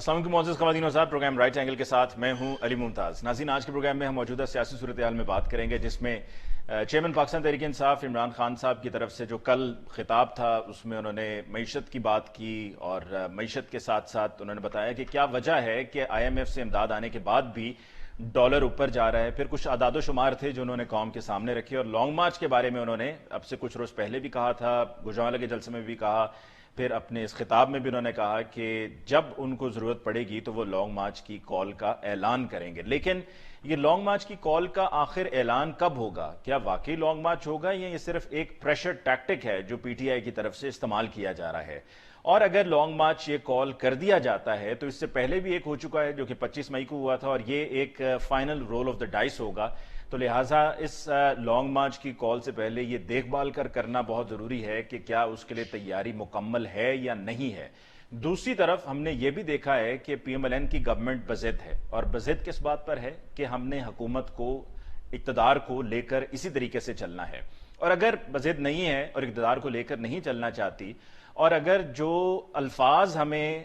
السلام علیکم معزز خواتین و حضرات، پروگرام رائٹ اینگل کے ساتھ میں ہوں علی ممتاز۔ ناظرین، آج کے پروگرام میں ہم موجودہ سیاسی صورتحال میں بات کریں گے، جس میں چیئرمین پاکستان تحریک انصاف عمران خان صاحب کی طرف سے جو کل خطاب تھا اس میں انہوں نے معیشت کی بات کی، اور معیشت کے ساتھ ساتھ انہوں نے بتایا کہ کیا وجہ ہے کہ آئی ایم ایف سے امداد آنے کے بعد بھی ڈالر اوپر جا رہا ہے۔ پھر کچھ اعداد و شمار تھے جو انہوں نے قوم کے سامنے رکھے، اور لانگ مارچ کے بارے میں انہوں نے اب سے کچھ روز پہلے بھی کہا تھا، گوجرانوالہ کے جلسے میں بھی کہا، پھر اپنے اس خطاب میں بھی انہوں نے کہا کہ جب ان کو ضرورت پڑے گی تو وہ لانگ مارچ کی کال کا اعلان کریں گے۔ لیکن یہ لانگ مارچ کی کال کا آخر اعلان کب ہوگا؟ کیا واقعی لانگ مارچ ہوگا یا یہ صرف ایک پریشر ٹیکٹک ہے جو پی ٹی آئی کی طرف سے استعمال کیا جا رہا ہے؟ اور اگر لانگ مارچ یہ کال کر دیا جاتا ہے تو اس سے پہلے بھی ایک ہو چکا ہے جو کہ 25 مئی کو ہوا تھا، اور یہ ایک final roll of the dice ہوگا، تو لہٰذا اس لانگ مارچ کی کال سے پہلے یہ دیکھ بھال کرنا بہت ضروری ہے کہ کیا اس کے لیے تیاری مکمل ہے یا نہیں ہے۔ دوسری طرف ہم نے یہ بھی دیکھا ہے کہ پی ایم ایل این کی گورنمنٹ بضد ہے، اور بضد کس بات پر ہے کہ ہم نے حکومت کو، اقتدار کو لے کر اسی طریقے سے چلنا ہے، اور اگر بضد نہیں ہے اور اقتدار کو لے کر نہیں چلنا چاہتی، اور اگر جو الفاظ ہمیں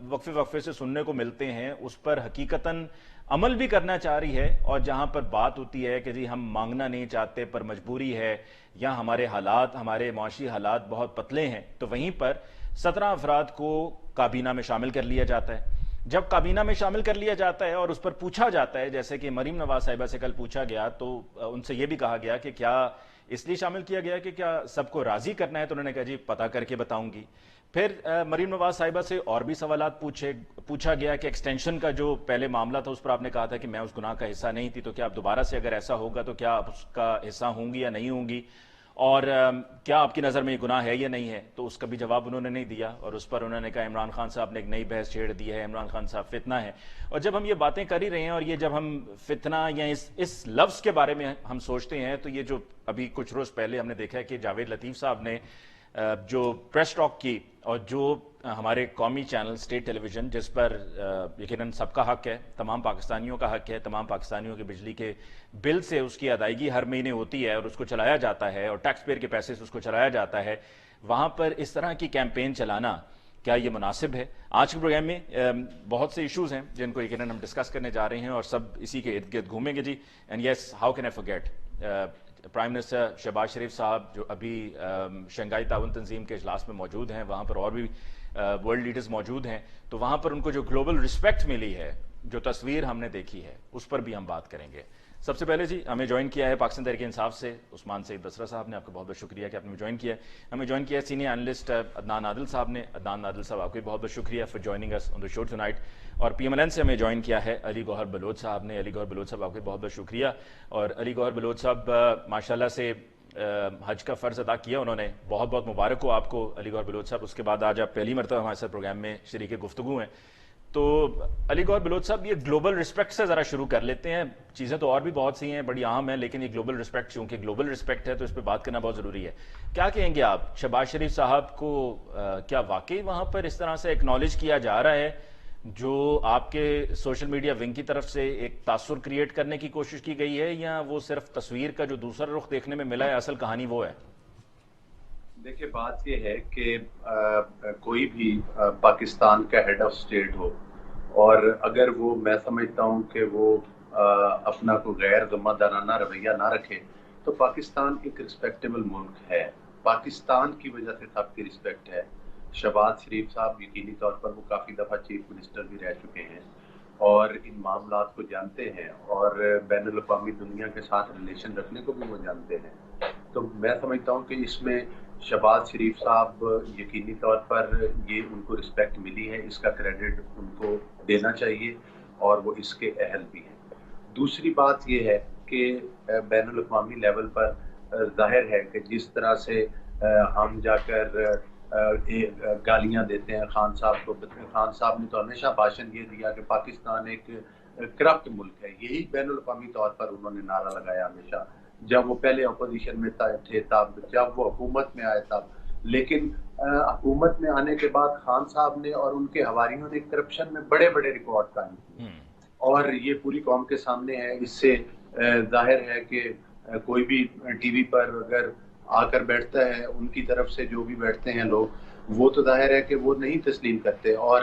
وقفے وقفے سے سننے کو ملتے ہیں اس پر حقیقتاً عمل بھی کرنا چاہ رہی ہے، اور جہاں پر بات ہوتی ہے کہ جی ہم مانگنا نہیں چاہتے پر مجبوری ہے، یا ہمارے حالات، ہمارے معاشی حالات بہت پتلے ہیں، تو وہیں پر 17 افراد کو کابینہ میں شامل کر لیا جاتا ہے۔ جب کابینہ میں شامل کر لیا جاتا ہے اور اس پر پوچھا جاتا ہے، جیسے کہ مریم نواز صاحبہ سے کل پوچھا گیا، تو ان سے یہ بھی کہا گیا کہ کیا اس لیے شامل کیا گیا کہ کیا سب کو راضی کرنا ہے، تو انہوں نے کہا جی پتہ کر کے بتاؤں گی۔ پھر مریم نواز صاحبہ سے اور بھی سوالات پوچھا گیا کہ ایکسٹینشن کا جو پہلے معاملہ تھا اس پر آپ نے کہا تھا کہ میں اس گناہ کا حصہ نہیں تھی، تو کیا اب دوبارہ سے اگر ایسا ہوگا تو کیا آپ اس کا حصہ ہوں گی یا نہیں ہوں گی، اور کیا آپ کی نظر میں یہ گناہ ہے یا نہیں ہے؟ تو اس کا بھی جواب انہوں نے نہیں دیا، اور اس پر انہوں نے کہا عمران خان صاحب نے ایک نئی بحث چھیڑ دی ہے، عمران خان صاحب فتنہ ہے۔ اور جب ہم یہ باتیں کر ہی رہے ہیں، اور یہ جب ہم فتنہ یا اس لفظ کے بارے میں ہم سوچتے ہیں، تو یہ جو ابھی کچھ روز پہلے ہم نے دیکھا ہے کہ جاوید لطیف صاحب نے جو پریس ٹاک کی، اور جو ہمارے قومی چینل اسٹیٹ ٹیلی ویژن، جس پر یقیناً سب کا حق ہے، تمام پاکستانیوں کا حق ہے، تمام پاکستانیوں کے بجلی کے بل سے اس کی ادائیگی ہر مہینے ہوتی ہے اور اس کو چلایا جاتا ہے، اور ٹیکس پیئر کے پیسے سے اس کو چلایا جاتا ہے، وہاں پر اس طرح کی کیمپین چلانا کیا یہ مناسب ہے؟ آج کے پروگرام میں بہت سے ایشوز ہیں جن کو یقیناً ہم ڈسکس کرنے جا رہے ہیں، اور سب اسی کے ارد گرد گھومیں گے جی۔ And yes, how can I forget prime minister Shehbaz Sharif صاحب، جو ابھی شنگھائی تعاون تنظیم کے اجلاس میں موجود ہیں، وہاں پر اور بھی ورلڈ لیڈرز موجود ہیں، تو وہاں پر ان کو جو گلوبل رسپیکٹ ملی ہے، جو تصویر ہم نے دیکھی ہے، اس پر بھی ہم بات کریں گے۔ سب سے پہلے جی ہمیں جوائن کیا ہے پاکستان تحریک انصاف سے عثمان سعید بصرہ صاحب نے، آپ کا بہت بہت شکریہ کہ آپ نے جوائن کیا ہے۔ ہمیں جوائن کیا ہے سینئر اینالسٹ عدنان عادل صاحب نے۔ عدنان عادل صاحب، آپ کو بہت بہت شکریہ for joining us on the show tonight. اور پی ایم ایل این سے ہمیں جوائن کیا ہے علی گوہر بلوچ صاحب نے۔ علی گوہر بلوچ صاحب، آپ کو بہت بہت شکریہ۔ اور علی گوہر بلوچ صاحب ماشاءاللہ سے حج کا فرض ادا کیا انہوں نے، بہت بہت مبارک ہو آپ کو علی گوہر بلوچ صاحب۔ اس کے بعد آج آپ پہلی مرتبہ ہمارے ساتھ پروگرام میں شریک گفتگو ہیں۔ تو علی گوہر بلوچ صاحب، یہ گلوبل رسپیکٹ سے ذرا شروع کر لیتے ہیں۔ چیزیں تو اور بھی بہت سی ہیں، بڑی اہم ہیں، لیکن یہ گلوبل رسپیکٹ، چونکہ گلوبل رسپیکٹ ہے تو اس پہ بات کرنا بہت ضروری ہے۔ کیا کہیں گے آپ، شہباز شریف صاحب کو کیا واقعی وہاں پر اس طرح سے ایکنالج کیا جا رہا ہے جو آپ کے سوشل میڈیا ونگ کی طرف سے ایک تاثر کریٹ کرنے کی کوشش کی گئی ہے، یا وہ صرف تصویر کا جو دوسرا رخ دیکھنے میں ملا ہے، اصل کہانی وہ ہے؟ دیکھیں، بات یہ ہے کہ کوئی بھی پاکستان کا ہیڈ آف اسٹیٹ ہو، اور اگر وہ، میں سمجھتا ہوں کہ وہ اپنا کوئی غیر ذمہ دارانہ رویہ نہ رکھے، تو پاکستان ایک رسپیکٹیبل ملک ہے۔ پاکستان کی وجہ سے سب کی رسپیکٹ ہے۔ شہباز شریف صاحب یقینی طور پر وہ کافی دفعہ چیف منسٹر بھی رہ چکے ہیں اور ان معاملات کو جانتے ہیں، اور بین الاقوامی دنیا کے ساتھ ریلیشن رکھنے کو بھی وہ جانتے ہیں۔ تو میں سمجھتا ہوں کہ اس میں شہباز شریف صاحب یقینی طور پر یہ ان کو رسپیکٹ ملی ہے، اس کا کریڈٹ ان کو دینا چاہیے، اور وہ اس کے اہل بھی ہیں۔ دوسری بات یہ ہے کہ بین الاقوامی لیول پر ظاہر ہے کہ جس طرح سے ہم جا کر گالیاں دیتے ہیں خان صاحب کو، خان صاحب نے تو ہمیشہ بھاشن یہ دیا کہ پاکستان ایک کرپٹ ملک ہے، یہی بین الاقوامی طور پر انہوں نے نعرہ لگایا ہمیشہ، جب وہ پہلے اپوزیشن میں تھے تب، جب وہ حکومت میں آئے تب۔ لیکن حکومت میں آنے کے بعد خان صاحب نے اور ان کے حواریوں نے کرپشن میں بڑے بڑے ریکارڈ قائم کیے، اور یہ پوری قوم کے سامنے ہے۔ اس سے ظاہر ہے کہ کوئی بھی ٹی وی پر اگر آ کر بیٹھتا ہے، ان کی طرف سے جو بھی بیٹھتے ہیں لوگ، وہ تو ظاہر ہے کہ وہ نہیں تسلیم کرتے۔ اور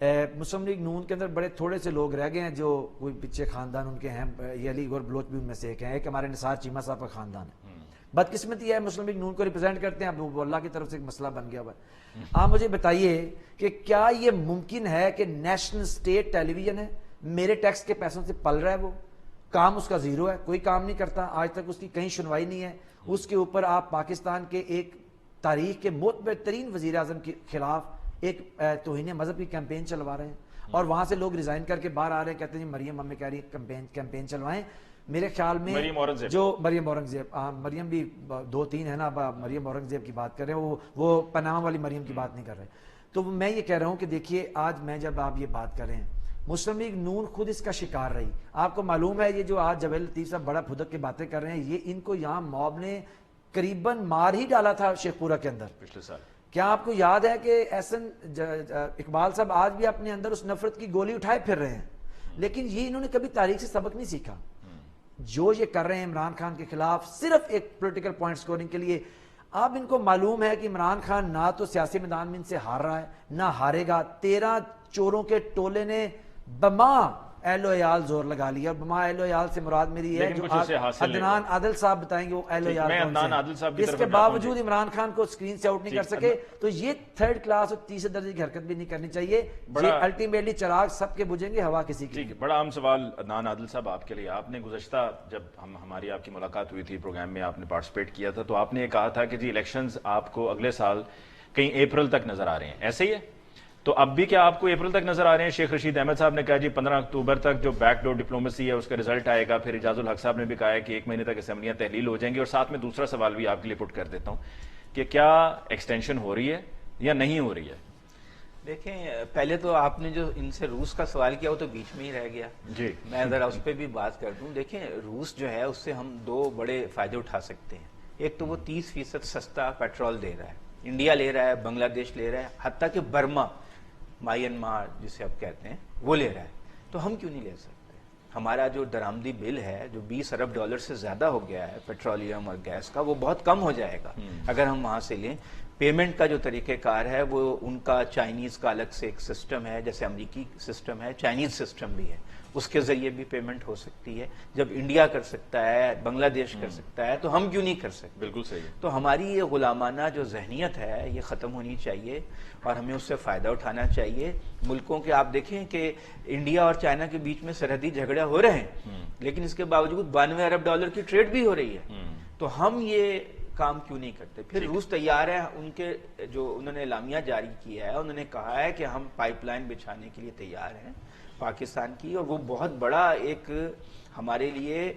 مسلم لیگ نون کے اندر بڑے تھوڑے سے لوگ رہ گئے ہیں جو کوئی پیچھے خاندان ان کے ہیں، یہ علی گور بلوچ بھی ان میں سے ایک ہیں، ایک ہمارے نثار چیمہ صاحب کا خاندان ہے۔ بدقسمتی ہے مسلم لیگ نون کو ریپرزینٹ کرتے ہیں، اب وہ اللہ کی طرف سے ایک مسئلہ بن گیا ہوا ہے۔ آپ مجھے بتائیے کہ کیا یہ ممکن ہے کہ نیشنل اسٹیٹ ٹیلی ویژن ہے، میرے ٹیکس کے پیسوں سے پل رہا ہے، وہ کام اس کا زیرو ہے، کوئی کام نہیں کرتا، آج تک اس کی کہیں سنوائی نہیں ہے، اس کے اوپر آپ پاکستان کے ایک تاریخ کے معتبر ترین وزیر اعظم کے خلاف ایک توہین مذہب کی کیمپین چلوا رہے ہیں، اور وہاں سے لوگ ریزائن کر کے باہر آ رہے ہیں، کہتے ہیں مریم ہمیں کہہ رہی ہے کیمپین چلوائیں۔ میرے خیال میں جو مریم اورنگزیب، مریم بھی 2-3 ہے نا، مریم اورنگزیب کی بات کر رہے ہیں، وہ پناما والی مریم کی بات نہیں کر رہے۔ تو میں یہ کہہ رہا ہوں کہ دیکھیے آج میں جب آپ یہ بات کر رہے ہیں، مسلم لیگ نون خود اس کا شکار رہی۔ آپ کو معلوم ہے یہ جو آج جویل لطیف صاحب بڑا پھدک کی باتیں کر رہے ہیں، یہ ان کو یہاں موب نے قریباً مار ہی ڈالا تھا شیخ پورہ کے اندر پچھلے سال۔ کیا آپ کو یاد ہے کہ احسن اقبال صاحب آج بھی اپنے اندر اس نفرت کی گولی اٹھائے پھر رہے ہیں، لیکن یہ انہوں نے کبھی تاریخ سے سبق نہیں سیکھا۔ جو یہ کر رہے ہیں عمران خان کے خلاف صرف ایک پولیٹیکل پوائنٹ سکورنگ کے لیے، اب ان کو معلوم ہے کہ عمران خان نہ تو سیاسی میدان میں ان سے ہار رہا ہے نہ ہارے گا۔ 13 چوروں کے ٹولے نے بما اہل و عیال زور لگا لیا، اور بما اہل و عیال سے مراد میری ہے جو عدنان عادل صاحب بتائیں گے وہ اہل و عیال، اس کے باوجود عمران خان کو سکرین سے آؤٹ نہیں کر سکے۔ تو یہ 3rd کلاس اور تیسرے درجے کی حرکت بھی نہیں کرنی چاہیے، یہ الٹیمیٹلی چراغ سب کے بجھیں گے، ہوا کسی کی۔ بڑا اہم سوال عدنان عادل صاحب آپ کے لیے، آپ نے گزشتہ جب ہماری آپ کی ملاقات ہوئی تھی پروگرام میں، آپ نے پارٹیسپیٹ کیا تھا، تو آپ نے یہ کہا تھا کہ جی الیکشنز آپ کو اگلے سال کہیں اپریل تک نظر آ رہے ہیں، ایسے ہی ہے؟ تو اب بھی کیا آپ کو اپریل تک نظر آ رہے ہیں؟ شیخ رشید احمد صاحب نے کہا جی 15 اکتوبر تک جو بیک ڈور ڈپلومیسی ہے اس کا رزلٹ آئے گا، پھر اعجاز الحق صاحب نے بھی کہا ہے کہ 1 مہینے تک اسمبلیاں تحلیل ہو جائیں گی، اور ساتھ میں دوسرا سوال بھی آپ کے لیے پٹ کر دیتا ہوں کہ کیا ایکسٹینشن ہو رہی ہے یا نہیں ہو رہی ہے؟ دیکھیں پہلے تو آپ نے جو ان سے روس کا سوال کیا وہ تو بیچ میں ہی رہ گیا جی، میں ذرا اس پہ بھی بات کر دوں۔ دیکھیں روس جو ہے اس سے ہم 2 بڑے فائدے اٹھا سکتے ہیں۔ ایک تو وہ 30% سستا پیٹرول دے رہا ہے، انڈیا لے رہا ہے، بنگلہ دیش لے رہا ہے، حتیٰ کہ برما میانمار جسے آپ کہتے ہیں وہ لے رہا ہے، تو ہم کیوں نہیں لے سکتے؟ ہمارا جو درآمدی بل ہے جو $20 ارب سے زیادہ ہو گیا ہے پیٹرولیم اور گیس کا، وہ بہت کم ہو جائے گا اگر ہم وہاں سے لیں۔ پیمنٹ کا جو طریقہ کار ہے وہ ان کا چائنیز کا الگ سے ایک سسٹم ہے، جیسے امریکی سسٹم ہے، چائنیز سسٹم بھی ہے، اس کے ذریعے بھی پیمنٹ ہو سکتی ہے۔ جب انڈیا کر سکتا ہے، بنگلہ دیش کر سکتا ہے، تو ہم کیوں نہیں کر سکتے؟ بالکل صحیح ہے۔ تو ہماری یہ غلامانہ جو ذہنیت ہے یہ ختم ہونی چاہیے، اور ہمیں اس سے فائدہ اٹھانا چاہیے۔ ملکوں کے آپ دیکھیں کہ انڈیا اور چائنا کے بیچ میں سرحدی جھگڑے ہو رہے ہیں، لیکن اس کے باوجود $92 ارب کی ٹریڈ بھی ہو رہی ہے، تو ہم یہ کام کیوں نہیں کرتے؟ پھر روس تیار ہے، ان کے جو انہوں نے اعلامیہ جاری کیا ہے، انہوں نے کہا ہے کہ ہم پائپ لائن بچھانے کے لیے تیار ہیں پاکستان کی، اور وہ بہت بڑا ایک ہمارے لیے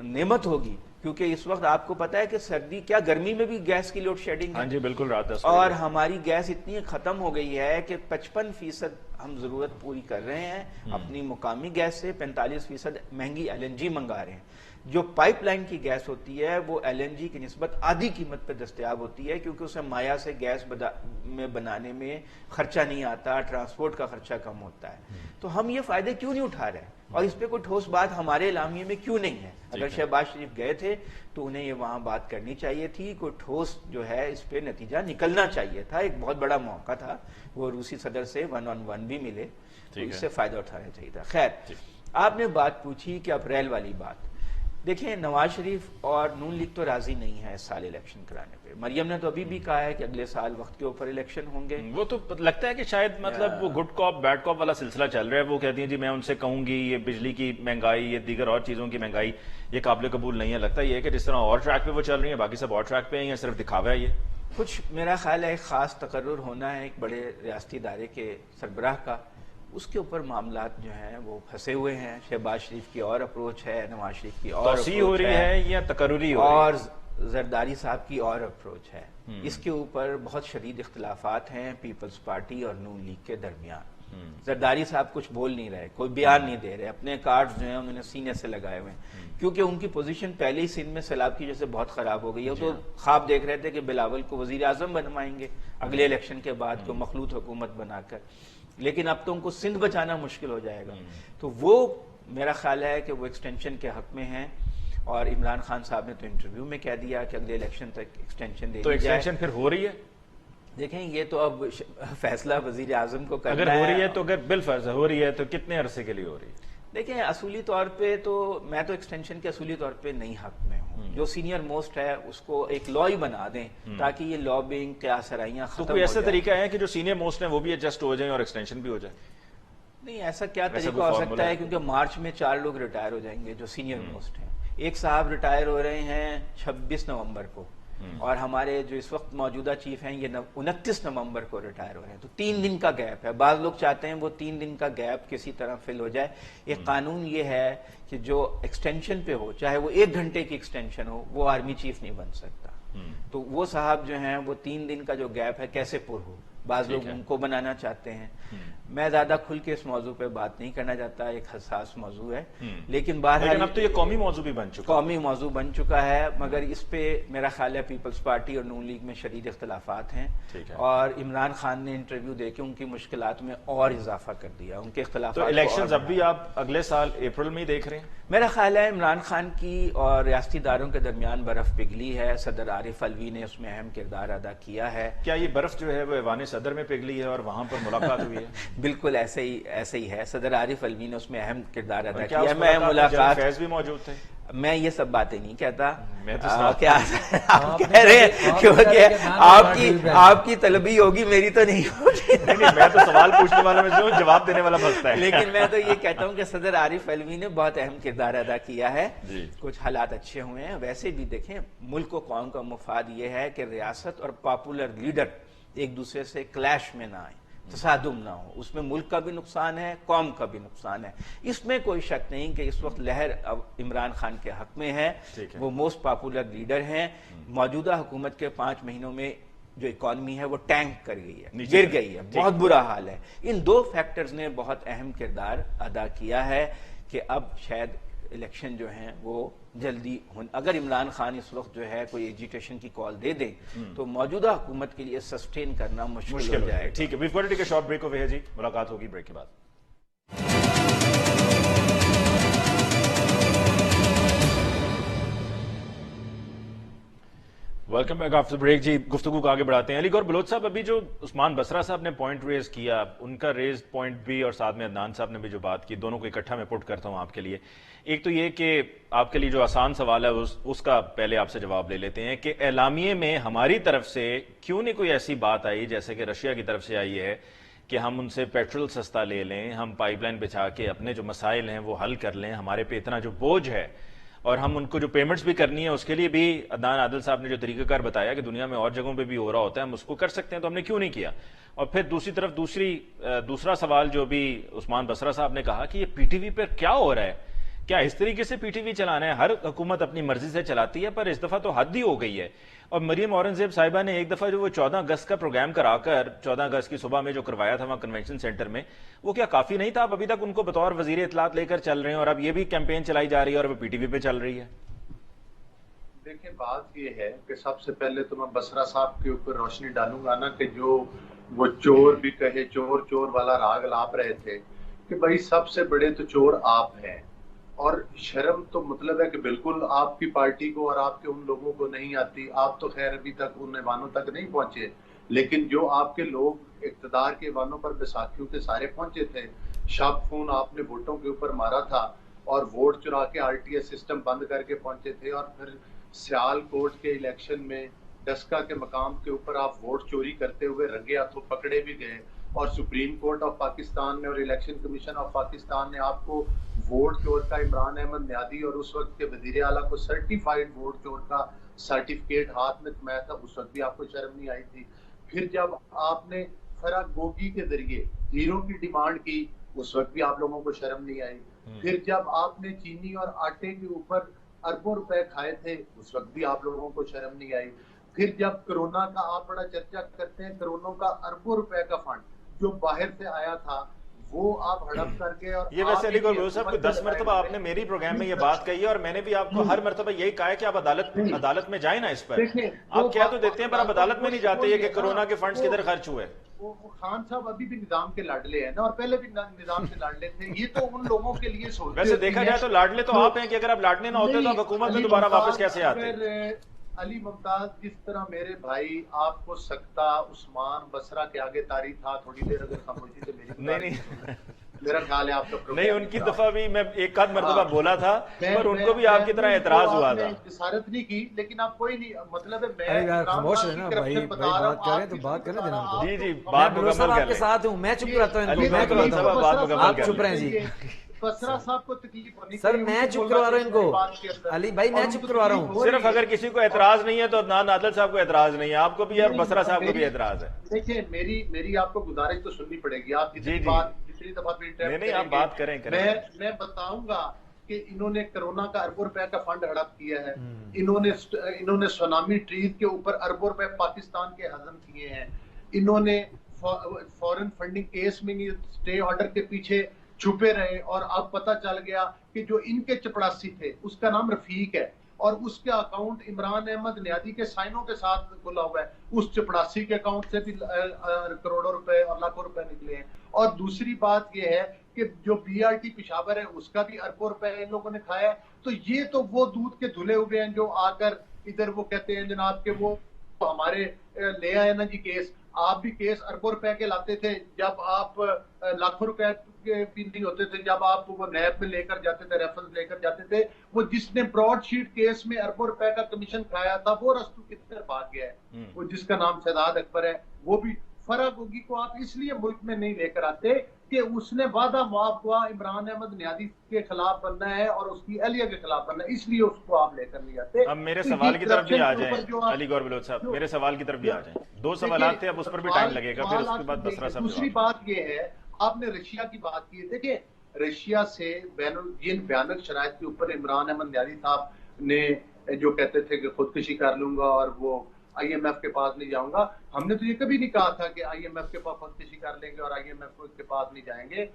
نعمت ہوگی، کیونکہ اس وقت آپ کو پتا ہے کہ سردی کیا گرمی میں بھی گیس کی لوڈ شیڈنگ ہے۔ ہاں جی بالکل، رات 10 اور ہماری گیس اتنی ختم ہو گئی ہے کہ 55% ہم ضرورت پوری کر رہے ہیں اپنی مقامی گیس سے، 45% مہنگی LNG منگا رہے ہیں۔ جو پائپ لائن کی گیس ہوتی ہے وہ LNG کی نسبت آدھی قیمت پہ دستیاب ہوتی ہے، کیونکہ اسے مایا سے گیس میں بنانے میں خرچہ نہیں آتا، ٹرانسپورٹ کا خرچہ کم ہوتا ہے۔ تو ہم یہ فائدے کیوں نہیں اٹھا رہے ہیں، اور اس پہ کوئی ٹھوس بات ہمارے اعلامیے میں کیوں نہیں ہے؟ اگر شہباز شریف گئے تھے تو انہیں یہ وہاں بات کرنی چاہیے تھی، کوئی ٹھوس جو ہے اس پہ نتیجہ نکلنا چاہیے تھا۔ ایک بہت بڑا موقع تھا، وہ روسی صدر سے 1-on-1 بھی ملے، تو اس سے فائدہ اٹھانا چاہیے تھا۔ خیر، آپ نے بات پوچھی کہ اپریل والی بات، دیکھیں نواز شریف اور نون لیگ تو راضی نہیں ہے اس سال الیکشن کرانے پہ۔ مریم نے تو ابھی بھی کہا ہے کہ اگلے سال وقت کے اوپر الیکشن ہوں گے۔ وہ تو لگتا ہے کہ شاید مطلب وہ گڈ کاپ بیڈ کاپ والا سلسلہ چل رہا ہے۔ وہ کہتی ہیں جی میں ان سے کہوں گی یہ بجلی کی مہنگائی، یہ دیگر اور چیزوں کی مہنگائی، یہ قابل قبول نہیں ہے۔ لگتا یہ ہے کہ جس طرح اور ٹریک پہ وہ چل رہی ہیں باقی سب اور ٹریک پہ ہیں، یا صرف دکھاوا ہے یہ؟ کچھ میرا خیال ہے ایک خاص تقرر ہونا ہے ایک بڑے ریاستی ادارے کے سربراہ کا، اس کے اوپر معاملات جو ہیں وہ پھنسے ہوئے ہیں۔ شہباز شریف کی اور اپروچ ہے، نواز شریف کی اور توسیع ہو رہی ہے یا تقرری ہو رہی ہے، اور زرداری صاحب کی اور اپروچ ہے۔ اس کے اوپر بہت شدید اختلافات ہیں پیپلز پارٹی اور نون لیگ کے درمیان۔ زرداری صاحب کچھ بول نہیں رہے، کوئی بیان نہیں دے رہے، اپنے کارڈز جو ہیں انہوں نے سینے سے لگائے ہوئے ہیں، کیونکہ ان کی پوزیشن پہلے ہی سندھ میں سیلاب کی وجہ سے بہت خراب ہو گئی ہے۔ وہ تو خواب دیکھ رہے تھے کہ بلاول کو وزیر اعظم بنوائیں گے اگلے الیکشن کے بعد، کو مخلوط حکومت بنا کر، لیکن اب تو ان کو سندھ بچانا مشکل ہو جائے گا۔ تو وہ میرا خیال ہے کہ وہ ایکسٹینشن کے حق میں ہیں، اور عمران خان صاحب نے تو انٹرویو میں کہہ دیا کہ اگلے الیکشن تک ایکسٹینشن دے دی جائے۔ تو ایکسٹینشن پھر ہو رہی ہے؟ دیکھیں یہ تو اب فیصلہ وزیر اعظم کو کرنا اگر ہو رہی ہے تو اگر بالفرض ہو رہی ہے تو کتنے عرصے کے لیے ہو رہی ہے؟ دیکھیں اصولی طور پہ تو میں تو ایکسٹینشن کے اصولی طور پہ نہیں حق میں ہوں. جو سینئر موسٹ ہے اس کو ایک لا ہی بنا دیں تاکہ یہ لابنگ قیاس سرائیاں ختم ہو جائیں. تو کوئی ایسا طریقہ ہے کہ جو سینئر موسٹ ہیں وہ بھی ایڈجسٹ ہو جائیں اور ایکسٹینشن بھی ہو جائے؟ نہیں ایسا کیا طریقہ ہو سکتا ہے کیونکہ مارچ میں 4 لوگ ریٹائر ہو جائیں گے جو سینئر موسٹ ہیں. ایک صاحب ریٹائر ہو رہے ہیں 26 نومبر کو اور ہمارے جو اس وقت موجودہ چیف ہیں یہ 29 نومبر کو ریٹائر ہو رہے ہیں. تو 3 دن کا گیپ ہے. بعض لوگ چاہتے ہیں وہ 3 دن کا گیپ کسی طرح فل ہو جائے. ایک قانون یہ ہے کہ جو ایکسٹینشن پہ ہو چاہے وہ 1 گھنٹے کی ایکسٹینشن ہو وہ آرمی چیف نہیں بن سکتا. تو وہ صاحب جو ہیں وہ 3 دن کا جو گیپ ہے کیسے پر ہو. بعض لوگ ان کو بنانا چاہتے ہیں. میں زیادہ کھل کے اس موضوع پہ بات نہیں کرنا چاہتا, ایک حساس موضوع ہے. لیکن بہرحال اب تو یہ قومی موضوع بھی بن چکا قومی موضوع بن چکا ہے. مگر اس پہ میرا خیال ہے پیپلز پارٹی اور نون لیگ میں شدید اختلافات ہیں اور عمران خان نے انٹرویو دے کے ان کی مشکلات میں اور اضافہ کر دیا. ان کے اختلافات. تو الیکشنز اب بھی آپ اگلے سال اپریل میں ہی دیکھ رہے ہیں؟ میرا خیال ہے عمران خان کی اور ریاستی اداروں کے درمیان برف پگھلی ہے. صدر عارف الوی نے اس میں اہم کردار ادا کیا ہے. کیا یہ برف جو ہے وہ ایوان صدر میں پگھلی ہے اور وہاں پر ملاقات ہوئی ہے؟ بالکل ایسے ہی ہے. صدر عارف الوی نے اس میں اہم کردار ادا کیا. میں ملاقات فیض بھی موجود تھے. میں یہ سب باتیں نہیں کہتا. آپ کہہ رہے ہیں کیونکہ آپ کی طلبی ہوگی میری تو نہیں ہوگی. میں تو سوال پوچھنے والا میں جو جواب دینے والا بستا ہے. لیکن میں تو یہ کہتا ہوں کہ صدر عارف الوی نے بہت اہم کردار ادا کیا ہے. کچھ حالات اچھے ہوئے ہیں. ویسے بھی دیکھیں ملک و قوم کا مفاد یہ ہے کہ ریاست اور پاپولر لیڈر ایک دوسرے سے کلیش میں نہ آئیں, تصادم نہ ہو. اس میں ملک کا بھی نقصان ہے, قوم کا بھی نقصان ہے. اس میں کوئی شک نہیں کہ اس وقت لہر عمران خان کے حق میں ہے. وہ موسٹ پاپولر لیڈر ہیں. موجودہ حکومت کے 5 مہینوں میں جو اکانومی ہے وہ ٹینک کر گئی ہے, گر گئی ہے, بہت برا حال ہے. ان 2 فیکٹرز نے بہت اہم کردار ادا کیا ہے کہ اب شاید الیکشن جو ہیں وہ جلدی اگر عمران خان اس وقت جو ہے کوئی ایجیٹیشن کی کال دے دیں تو موجودہ حکومت کے لیے سسٹین کرنا مشکل ہو جائے. ٹھیک ہے, we've got to take a short break over here جی. ملاقات ہوگی بریک کے بعد. ویلکم بیک آفٹر بریک جی. گفتگو کو آگے بڑھاتے ہیں. علی گور بلوچ صاحب, ابھی جو عثمان بصرہ صاحب نے پوائنٹ ریز کیا, ان کا ریز پوائنٹ بھی اور ساتھ میں عدنان صاحب نے بھی جو بات کی, دونوں کو اکٹھا میں پٹ کرتا ہوں آپ کے لیے. ایک تو یہ کہ آپ کے لیے جو آسان سوال ہے اس کا پہلے آپ سے جواب لے لیتے ہیں کہ اعلامیے میں ہماری طرف سے کیوں نہیں کوئی ایسی بات آئی جیسے کہ رشیا کی طرف سے آئی ہے کہ ہم ان سے پیٹرول سستا لے لیں, ہم پائپ لائن بچھا کے اپنے جو مسائل ہیں وہ حل کر لیں, ہمارے پہ اتنا جو بوجھ ہے اور ہم ان کو جو پیمنٹس بھی کرنی ہے اس کے لیے بھی عدنان عادل صاحب نے جو طریقہ کار بتایا کہ دنیا میں اور جگہوں پہ بھی ہو رہا ہوتا ہے, ہم اس کو کر سکتے ہیں, تو ہم نے کیوں نہیں کیا. اور پھر دوسری طرف دوسرا سوال جو بھی عثمان بصرہ صاحب نے کہا کہ یہ پی ٹی وی پر کیا ہو رہا ہے, کیا اس طریقے سے پی ٹی وی چلانا ہے؟ ہر حکومت اپنی مرضی سے چلاتی ہے, پر اس دفعہ تو حد ہی ہو گئی ہے. اور مریم اورنگزیب صاحبہ نے ایک دفعہ جو وہ 14 اگست کا پروگرام کرا کر 14 اگست کی صبح میں جو کروایا تھا وہاں کنونشن سینٹر میں, وہ کیا کافی نہیں تھا؟ آپ ابھی تک ان کو بطور وزیر اطلاعات لے کر چل رہے ہیں اور اب یہ بھی کیمپین چلائی جا رہی ہے اور وہ پی ٹی وی پہ چل رہی ہے. دیکھیں بات یہ ہے کہ سب سے پہلے تو میں بصرہ صاحب کے اوپر روشنی ڈالوں گا نا کہ جو وہ چور بھی کہے, چور چور والا راگ لاپ رہے تھے کہ بھائی سب سے بڑے تو چور آپ ہیں. اور شرم تو مطلب ہے کہ بالکل آپ کی پارٹی کو اور آپ کے ان لوگوں کو نہیں آتی. آپ تو خیر ابھی تک ان ایوانوں تک نہیں پہنچے, لیکن جو آپ کے لوگ اقتدار کے ایوانوں پر بیساکھیوں کے سارے پہنچے تھے. شب خون آپ نے ووٹوں کے اوپر مارا تھا اور ووٹ چرا کے آر ٹی ایس سسٹم بند کر کے پہنچے تھے, اور پھر سیال کوٹ کے الیکشن میں ڈسکا کے مقام کے اوپر آپ ووٹ چوری کرتے ہوئے رنگے ہاتھوں پکڑے بھی گئے, اور سپریم کورٹ آف پاکستان نے اور الیکشن کمیشن آف پاکستان نے آپ کو ووٹ چور کا عمران احمد نیادی اور اس وقت کے وزیر اعلیٰ کو سرٹیفائیڈ ووٹ چور کا سرٹیفکیٹ ہاتھ میں تھمایا تھا. اس وقت بھی آپ کو شرم نہیں آئی تھی. پھر جب آپ نے فرا گوگی کے ذریعے ہیرو کی ڈیمانڈ کی, اس وقت بھی آپ لوگوں کو شرم نہیں آئی. پھر جب آپ نے چینی اور آٹے کے اوپر اربوں روپے کھائے تھے, اس وقت بھی آپ لوگوں کو شرم نہیں آئی. پھر جب کرونا کا آپ بڑا چرچا کرتے ہیں, کرونا کا اربوں روپے کا فنڈ جو باہر سے آیا تھا وہ آپ ہڑپ کر کے, اور یہ ویسے علی گور بلوچ صاحب کو 10 مرتبہ آپ نے میری پروگرام میں یہ بات کہی ہے اور میں نے بھی آپ کو ہر مرتبہ یہی کہا ہے کہ آپ عدالت میں جائیں نا اس پر. آپ کیا تو دیتے ہیں پر آپ عدالت میں نہیں جاتے یہ کہ کرونا کے فنڈز کدھر خرچ ہوئے. وہ خان صاحب ابھی بھی نظام کے لاڈلے ہیں نا, اور پہلے بھی نظام کے لاڈلے تھے. یہ تو ان لوگوں کے لیے سوچتے ویسے دیکھا جائے تو لاڈلے تو آپ ہیں کہ اگر آپ لاڈلے نہ ہوتے تو آپ حکومت میں دوبارہ واپس کیسے آتے؟ علی ممتاز جس طرح میرے بھائی آپ کو سکتا عثمان بصرہ کے آگے طاری تھا، تھوڑی دیر اگر خاموشی سے میری نہیں میرا خیال ہے آپ کا نہیں، ان کی دفعہ بھی میں ایک آدھ مرتبہ بولا تھا، پر ان کو بھی آپ کی طرح اعتراض ہوا تھا. جسارت نہیں کی، لیکن آپ کوئی نہیں، مطلب ہے ارے یار خاموش ہے نا بھائی، بات کر رہے ہیں تو بات کرنے دینا ان کو. جی جی بات مکمل کر آپ کے لیں. ساتھ ہوں، میں چپ کراتا ہوں ان کو، میں کراتا ہوں، بات مکمل آپ کر چپ لیں. رہیں جی. بسرا صاحب کو تکلیف ہونی سر میں چپ کروا رہا ہوں ان کو، علی بھائی میں چپ کروا رہا ہوں. صرف اگر کسی کو اعتراض نہیں ہے تو عدنان عادل صاحب کو اعتراض نہیں ہے، آپ کو بھی ہے اور بصرہ صاحب کو بھی اعتراض ہے. دیکھیں میری آپ کو گزارش تو سننی پڑے گی، آپ جتنی دفعہ بھی نہیں آپ بات کریں. میں بتاؤں گا کہ انہوں نے کرونا کا اربوں روپے کا فنڈ ہڑپ کیا ہے، انہوں نے سونامی ٹریز کے اوپر اربوں روپے پاکستان کے ہضم کیے ہیں، انہوں نے فورن فنڈنگ کیس میں اسٹے آرڈر کے پیچھے چھپے رہے، اور اب پتہ چل گیا کہ جو ان کے چپڑاسی تھے اس کا نام رفیق ہے، اور اس کے اکاؤنٹ عمران احمد نیادی کے سائنوں کے ساتھ کھلا ہوا ہے، اس چپڑاسی کے اکاؤنٹ سے بھی کروڑوں روپے اور لاکھوں روپے نکلے ہیں. اور دوسری بات یہ ہے کہ جو بی آر ٹی پشاور ہے اس کا بھی اربوں روپے ان لوگوں نے کھایا ہے. تو یہ تو وہ دودھ کے دھلے ہوئے ہیں جو آ کر ادھر وہ کہتے ہیں جناب کہ وہ ہمارے لے آئے نا جی کیس. آپ بھی کیس اربوں روپے کے لاتے تھے جب آپ لاکھوں روپے کے بھی نہیں ہوتے تھے، جب آپ وہ نیب میں لے کر جاتے تھے، ریفرنس لے کر جاتے تھے. وہ جس نے براڈ شیٹ کیس میں اربوں روپے کا کمیشن کھایا تھا وہ رستو کدھر بھاگ گیا ہے، وہ جس کا نام شہزاد اکبر ہے. وہ بھی فرق ہوگی کو آپ اس لیے ملک میں نہیں لے کر آتے کہ اس نے وعدہ معاف ہوا عمران احمد نیادی کے خلاف بننا ہے اور اس کی اہلیہ کے خلاف بننا ہے، اس لیے اس کو آپ لے کر نہیں آتے. اب میرے سوال کی طرف بھی آ جائیں علی گور بلوچ صاحب، میرے سوال کی طرف بھی آ جائیں. دو سوالات تھے، اب اس پر بھی ٹائم لگے گا، پھر اس کے بعد بصرہ صاحب. دوسری بات یہ ہے، آپ نے رشیا کی بات کی ہے. دیکھیں رشیا سے جن بھیانک شرائط کے اوپر عمران احمد نیادی صاحب نے جو کہتے تھے کہ خودکشی کر لوں گا اور وہ آئی ایم ایف کے پاس نہیں جاؤں گا، ہم نے تو یہ کبھی نہیں کہا تھا کہ آئی ایم ایف کے پاس خودکشی کر لیں گے اور آئی ایم ایف کے پاس نہیں جائیں گے.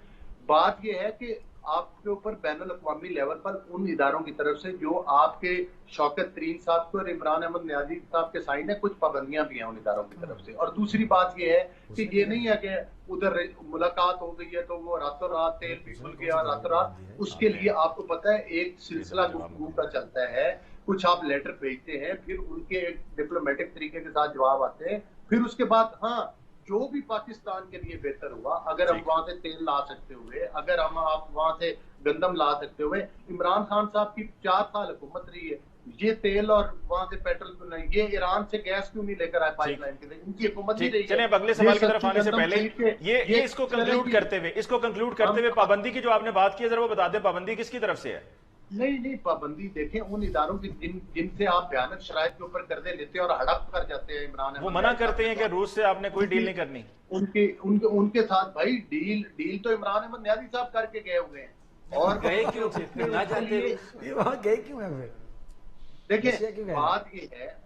بات یہ ہے کہ آپ کے اوپر بین الاقوامی لیول پر ان اداروں کی طرف سے جو آپ کے شوکت ترین صاحب کو اور عمران احمد نیادی صاحب کے سائن ہے، کچھ پابندیاں بھی ہیں ان اداروں کی طرف سے. اور دوسری بات یہ ہے کہ یہ نہیں ہے کہ ادھر ملاقات ہو گئی ہے تو وہ راتوں رات تیل بھی کھل گیا راتوں رات. اس کے لیے آپ کو پتہ ہے ایک سلسلہ گفتگو کا چلتا ہے، کچھ آپ لیٹر بھیجتے ہیں، پھر ان کے ایک ڈپلومیٹک طریقے کے ساتھ جواب آتے ہیں، پھر اس کے بعد ہاں جو بھی پاکستان کے لیے بہتر ہوا، اگر ہم وہاں سے تیل لا سکتے ہوئے، اگر ہم آپ وہاں سے گندم لا سکتے ہوئے. عمران خان صاحب کی 4 سال حکومت رہی ہے، یہ تیل اور وہاں سے پیٹرول کیوں نہیں، یہ ایران سے گیس کیوں نہیں لے کر آئے پائپ لائن کے لیے، ان کی حکومت نہیں رہی ہے. چلیں اب اگلے سوال کی طرف آنے سے پہلے یہ اس کو کنکلوڈ کرتے ہوئے پابندی کی جو آپ نے بات کی ہے ذرا وہ بتا دیں، پابندی کس کی طرف سے ہے؟ نہیں پابندی دیکھیں ان اداروں کی جن سے آپ بھیانک شرائط کے اوپر قرضے لیتے ہیں اور ہڑپ کر جاتے ہیں. عمران وہ منع کرتے ہیں کہ روس سے آپ نے کوئی ڈیل نہیں کرنی. ان کے ساتھ بھائی ڈیل تو عمران احمد نیادی صاحب کر کے گئے ہوئے ہیں. اور گئے کیوں تھے پھر نہ جاتے وہاں گئے کیوں ہیں؟ دیکھیں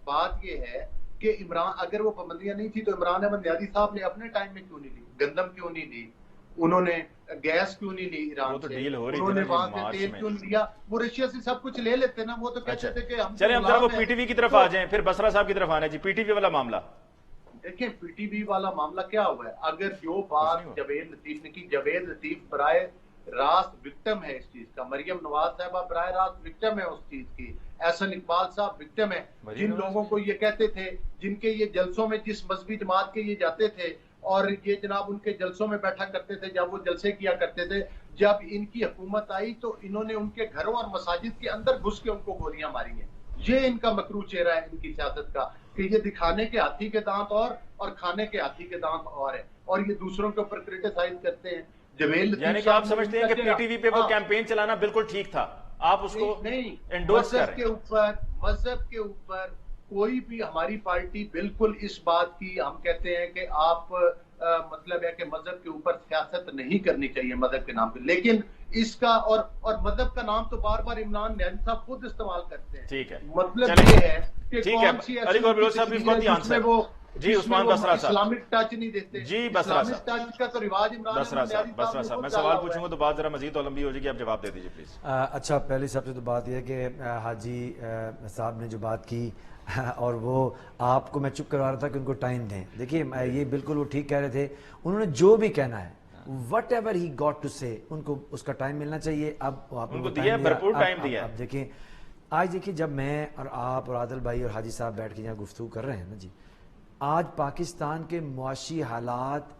بات یہ ہے کہ عمران اگر وہ پابندیاں نہیں تھی تو عمران احمد نیادی صاحب نے اپنے ٹائم میں کیوں نہیں لی، گندم کیوں نہیں لی، انہوں نے گیس کیوں نہیں لی ایران سے، انہوں نے وہاں سے تیل کیوں نہیں لیا. وہ رشیا سے سب کچھ لے لیتے نا، وہ تو کہتے تھے کہ ہم چلیں اب ذرا وہ پی ٹی وی کی طرف آ جائیں، پھر بصرہ صاحب کی طرف آنا جی. پی ٹی وی والا معاملہ دیکھیں، پی ٹی وی والا معاملہ کیا ہوا ہے. اگر جو بات جاوید لطیف نے کی، جاوید لطیف برائے راست وکٹم ہے اس چیز کا، مریم نواز صاحبہ برائے راست وکٹم ہے اس چیز کی، احسن اقبال صاحب وکٹم ہے. جن لوگوں کو یہ کہتے تھے، جن کے یہ جلسوں میں جس مذہبی جماعت کے یہ جاتے تھے اور یہ جناب ان کے جلسوں میں بیٹھا کرتے تھے، جب وہ جلسے کیا کرتے تھے، جب ان کی حکومت آئی تو انہوں نے ان کے گھروں اور مساجد کے اندر گھس کے ان کو گولیاں ماری ہیں. یہ ان کا مکروہ چہرہ ہے ان کی سیاست کا، کہ یہ دکھانے کے ہاتھی کے دانت اور کھانے کے ہاتھی کے دانت اور ہے، اور یہ دوسروں کے اوپر کرٹیسائز کرتے ہیں. یعنی کہ آپ سمجھتے ہیں کہ پی ٹی وی پہ وہ کیمپین چلانا بالکل ٹھیک تھا، آپ اس کو انڈورس کر رہے ہیں؟ مذہب کے اوپر کوئی بھی ہماری پارٹی بالکل اس بات کی ہم کہتے ہیں کہ آپ مطلب ہے کہ مذہب کے اوپر سیاست نہیں کرنی چاہیے مذہب کے نام پہ، لیکن اس کا اور مذہب کا نام تو بار بار عمران نیادی صاحب خود استعمال کرتے ہیں. ٹھیک ہے، مطلب یہ ہے کہ کون سی علی گور بلوچ صاحب جس میں وہ جی عثمان بصرہ صاحب اسلامک ٹچ نہیں دیتے. جی بصرہ ٹچ کا تو رواج عمران صاحب میں سوال پوچھوں گا تو بات ذرا مزید لمبی ہو جائے گی، آپ جواب دے دیجیے پلیز. اچھا، پہلی سب سے تو بات یہ ہے کہ حاجی صاحب نے جو بات کی اور وہ آپ کو میں چپ کروا رہا تھا کہ ان کو ٹائم دیں. دیکھیے یہ بالکل وہ ٹھیک کہہ رہے تھے، انہوں نے جو بھی کہنا ہے whatever he got to say, ان کو اس کا ٹائم ملنا چاہیے. اب آپ ان کو دیا بھرپور ٹائم دیا. اب دیکھیں آج دیکھیے جب میں اور آپ اور عادل بھائی اور حاجی صاحب بیٹھ کے یہاں گفتگو کر رہے ہیں نا جی، آج پاکستان کے معاشی حالات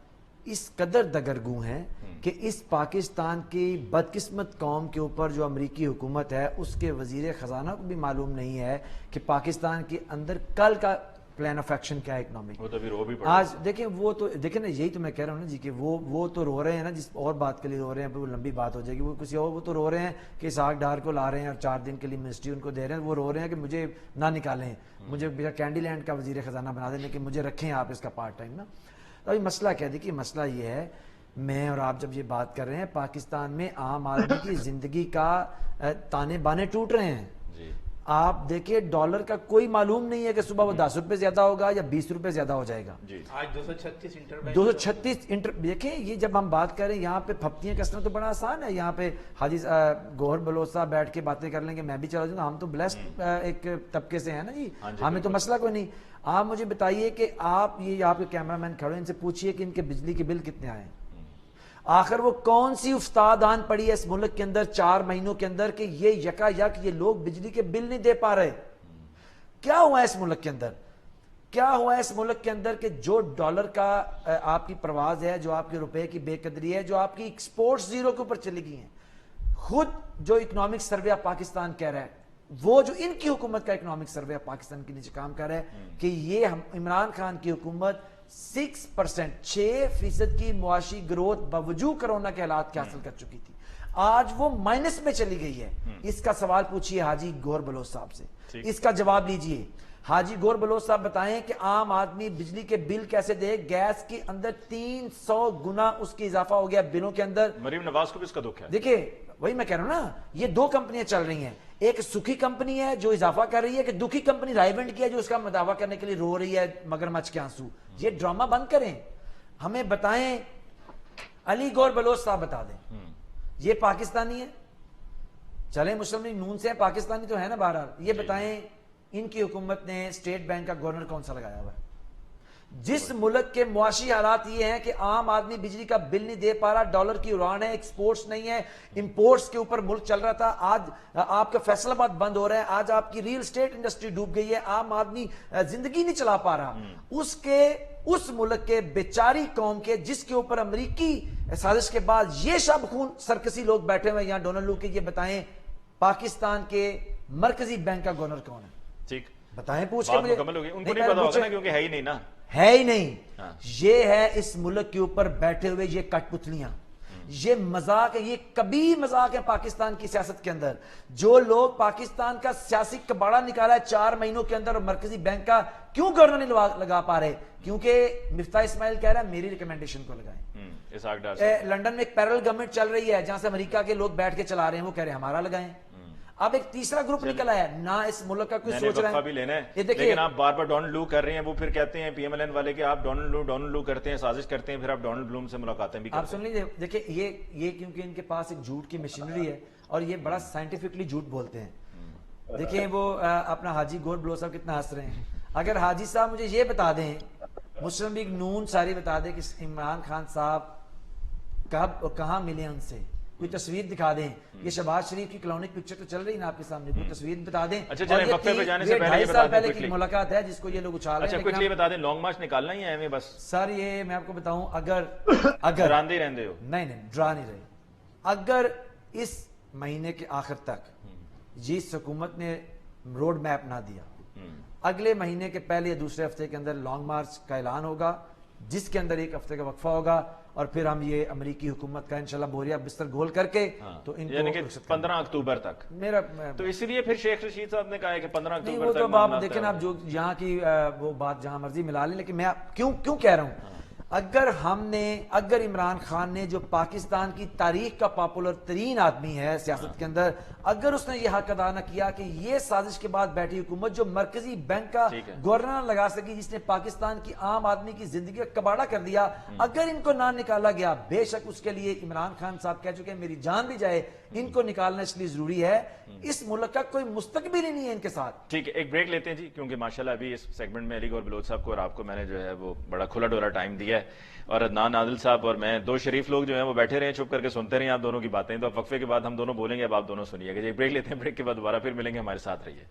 اس قدر دگرگوں ہیں کہ اس پاکستان کی بدقسمت قوم کے اوپر جو امریکی حکومت ہے اس کے وزیر خزانہ کو بھی معلوم نہیں ہے کہ پاکستان کے اندر کل کا پلان آف ایکشن کیا ہے اکنامک. وہ تو بھی رو بھی پڑے. آج دیکھیں وہ تو دیکھیں نا، یہی تو میں کہہ رہا ہوں نا جی کہ وہ تو رو رہے ہیں نا، جس اور بات کے لیے رو رہے ہیں، وہ لمبی بات ہو جائے گی. وہ کسی اور وہ تو رو رہے ہیں کہ اسحاق ڈار کو لا رہے ہیں اور 4 دن کے لیے منسٹری ان کو دے رہے ہیں. وہ رو رہے ہیں کہ مجھے نہ نکالیں، مجھے کینڈی لینڈ کا وزیر خزانہ بنا دیں، لیکن مجھے رکھیں آپ اس کا پارٹ ٹائم نا. تو ابھی مسئلہ کیا ہے؟ دیکھیے مسئلہ یہ ہے، میں اور آپ جب یہ بات کر رہے ہیں پاکستان میں عام آدمی کی زندگی کا تانے بانے ٹوٹ رہے ہیں. آپ دیکھیں ڈالر کا کوئی معلوم نہیں ہے کہ صبح وہ 10 روپے زیادہ ہوگا یا 20 روپے زیادہ ہو جائے گا. آج 236 دیکھیں یہ جب ہم بات کریں یہاں پہ پھپتیاں کسنا تو بڑا آسان ہے. یہاں پہ حاجی گوہر بلوچ صاحب بیٹھ کے باتیں کر لیں گے، میں بھی چلا جاؤں. ہم تو بلیسڈ ایک طبقے سے ہیں نا جی، ہمیں تو مسئلہ کوئی نہیں. آپ مجھے بتائیے کہ آپ کے کیمرہ مین کھڑے ان سے پوچھئے کہ ان کے بجلی کے بل کتنے آئے. آخر وہ کون سی افتاد آن پڑی ہے اس ملک کے اندر 4 مہینوں کے اندر کہ یہ یکا یک یہ لوگ بجلی کے بل نہیں دے پا رہے؟ کیا ہوا ہے اس ملک کے اندر؟ کیا ہوا ہے اس ملک کے اندر کہ جو ڈالر کا آپ کی پرواز ہے، جو آپ کے روپے کی بے قدری ہے، جو آپ کی ایکسپورٹ زیرو کے اوپر چلی گئی ہیں. خود جو اکنامک سروے آف پاکستان کہہ رہا ہے، وہ جو ان کی حکومت کا اکنامک سروے آف پاکستان کے نیچے کام کر رہا ہے کہ یہ عمران خان کی حکومت 6% کی معاشی گروتھ باوجود کرونا کے حالات کے حاصل کر چکی تھی. آج وہ مائنس میں چلی گئی ہے. اس کا سوال پوچھئے حاجی گوہر بلوچ صاحب سے، اس کا جواب لیجئے. حاجی گوہر بلوچ صاحب بتائیں کہ عام آدمی بجلی کے بل کیسے دے؟ گیس کے اندر 300 گنا اس کی اضافہ ہو گیا بلوں کے اندر. مریم نواز کو بھی اس کا دکھ ہے. دیکھیں وہی میں کہہ رہا ہوں نا، یہ 2 کمپنیاں چل رہی ہیں. ایک سکھی کمپنی ہے جو اضافہ کر رہی ہے، کہ دکھی کمپنی رائیونٹ کی ہے جو اس کا مداوع کرنے کے لیے رو رہی ہے مگرمچھ کے آنسو. یہ ڈرامہ بند کریں. ہمیں بتائیں، علی گوہر بلوچ صاحب بتا دیں یہ پاکستانی ہے؟ چلیں مسلم لیگ نون سے ہیں، پاکستانی تو ہے نا بہرحال. یہ بتائیں ان کی حکومت نے اسٹیٹ بینک کا گورنر کون سا لگایا ہوا ہے؟ جس ملک کے معاشی حالات یہ ہیں کہ عام آدمی بجلی کا بل نہیں دے پا رہا، ڈالر کی اڑان ہے، ایکسپورٹس نہیں ہے، امپورٹس کے اوپر ملک چل رہا تھا. آج آپ کا فیصل آباد بند ہو رہا ہے، آج آپ کی ریل اسٹیٹ انڈسٹری ڈوب گئی ہے، عام آدمی زندگی نہیں چلا پا رہا. اس ملک کے بیچاری قوم کے جس کے اوپر امریکی سازش کے بعد یہ شب خون سرکسی لوگ بیٹھے ہوئے یہاں ڈونلڈ لو کے، یہ بتائیں پاکستان کے مرکزی بینک کا گورنر کون ہے؟ ٹھیک بتائیں پوچھ کے. مکمل ہو گئی. ان کو نہیں پتا ہوگا نا کیونکہ ہے ہی نہیں نا. ہے ہی نہیں. یہ ہے اس ملک کے اوپر بیٹھے ہوئے یہ کٹ پتلیاں. یہ مذاق ہے، یہ کبھی مذاق ہے پاکستان کی سیاست کے اندر. جو لوگ پاکستان کا سیاسی کباڑا نکالا ہے 4 مہینوں کے اندر، اور مرکزی بینک کا کیوں گورنر نہیں لگا پا رہے؟ کیونکہ مفتاح اسماعیل کہہ رہا ہے میری ریکمنڈیشن کو لگائیں. لندن میں ایک پیرل گورنمنٹ چل رہی ہے جہاں سے امریکہ کے لوگ بیٹھ کے چلا رہے ہیں، وہ کہہ رہے ہیں ہمارا لگائیں. اب ایک تیسرا گروپ نکلا ہے نہ اس ملک کا کوئی سوچ رہا ہے. لیکن آپ بار بار ڈونلڈ لو کر رہے ہیں. وہ پھر کہتے ہیں پی ایم ایل این والے کہ آپ ڈونلڈ لو کرتے ہیں، سازش کرتے ہیں، پھر آپ ڈونلڈ بلوم سے ملاقاتیں بھی کرتے ہیں. آپ سن لیجیے، دیکھیں یہ کیونکہ ان کے پاس ایک جھوٹ کی مشینری ہے اور یہ بڑا سائنٹیفکلی جھوٹ بولتے ہیں. دیکھیں وہ اپنا حاجی گوہر بلوچ صاحب کتنا ہنس رہے ہیں. اگر حاجی صاحب مجھے یہ بتا دیں، مسلم لیگ نون ساری بتا دیں کہ عمران خان صاحب کب اور کہاں ملے ان سے، کوئی تصویر دکھا دیں. یہ شہباز شریف کی کلونک پکچر تو چل رہی نا آپ کے سامنے، کوئی تصویر بتا دیں. اچھا چلیں وقفے پہ جانے سے پہلے 2.5 سال پہلے کی ملاقات ہے جس کو یہ لوگ اچھال رہے ہیں. اچھا کوئی بتا دیں، لانگ مارچ نکالنا ہی ہے ہمیں بس؟ سر یہ میں آپ کو بتاؤں، اگر ڈراندے رہندے ہو؟ نہیں ڈرا نہیں رہے. اگر اس مہینے کے آخر تک جس حکومت نے روڈ میپ نہ دیا، اگلے مہینے کے پہلے یا دوسرے ہفتے کے اندر لانگ مارچ کا اعلان ہوگا، جس کے اندر 1 ہفتے کا وقفہ ہوگا، اور پھر ہم یہ امریکی حکومت کا انشاءاللہ بوریا بستر گول کر کے تو ان یعنی کہ 15 اکتوبر تک. تو اسی لیے پھر شیخ رشید صاحب نے کہا ہے کہ 15 اکتوبر تک. وہ تو آپ دیکھیں آپ جو یہاں کی وہ بات جہاں مرضی ملا لیں، لیکن میں کیوں کہہ رہا ہوں، اگر عمران خان نے جو پاکستان کی تاریخ کا پاپولر ترین آدمی ہے سیاست کے اندر، اگر اس نے یہ حق ادا نہ کیا کہ یہ سازش کے بعد بیٹھی حکومت جو مرکزی بینک کا گورنر لگا سکی، جس نے پاکستان کی عام آدمی کی زندگی کا کباڑا کر دیا، اگر ان کو نہ نکالا گیا، بے شک اس کے لیے عمران خان صاحب کہہ چکے ہیں میری جان بھی جائے ان کو نکالنا اس لیے ضروری ہے. اس ملک کا کوئی مستقبل ہی نہیں ہے ان کے ساتھ. ٹھیک ہے، ایک بریک لیتے ہیں جی، کیونکہ ماشاءاللہ ابھی اس سیگمنٹ میں علی گور بلوچ صاحب کو اور آپ کو میں نے جو ہے وہ بڑا کھلا ڈولا ٹائم دیا ہے، اور عدنان عادل صاحب اور میں دو شریف لوگ جو ہیں وہ بیٹھے رہے چپ کر کے سنتے رہے آپ دونوں کی باتیں. تو اب وقفے کے بعد ہم دونوں بولیں گے، اب آپ دونوں سنیے گا. ایک بریک لیتے ہیں، بریک کے بعد دوبارہ پھر ملیں گے، ہمارے ساتھ رہیے.